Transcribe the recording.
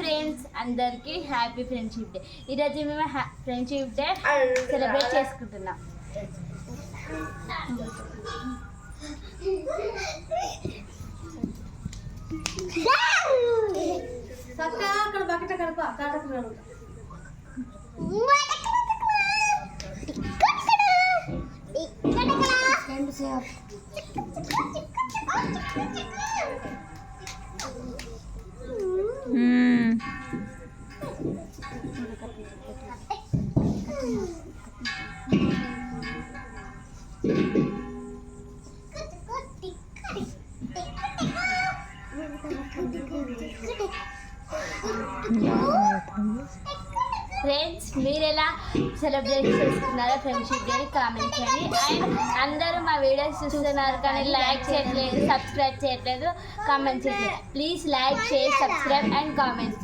Friends, అందరికీ happy friendship day. ఈరోజు మేము ఫ్రెండ్షిప్ డే సెలబ్రేట్ చేసుకుంటున్నాం. అక్కడ బకెట్ కడుపు అక్కడ ఫ్రెండ్స్, మీరు ఎలా సెలబ్రేట్ చేసుకున్నారో ఫ్రెండ్షిప్ డే కామెంట్ చేయండి. అండ్ అందరూ మా వీడియోస్ చూస్తున్నారు కానీ లైక్ చేయట్లేదు, సబ్స్క్రైబ్ చేయట్లేదు, కామెంట్ చేయట్లేదు. Please like, share, subscribe and comment.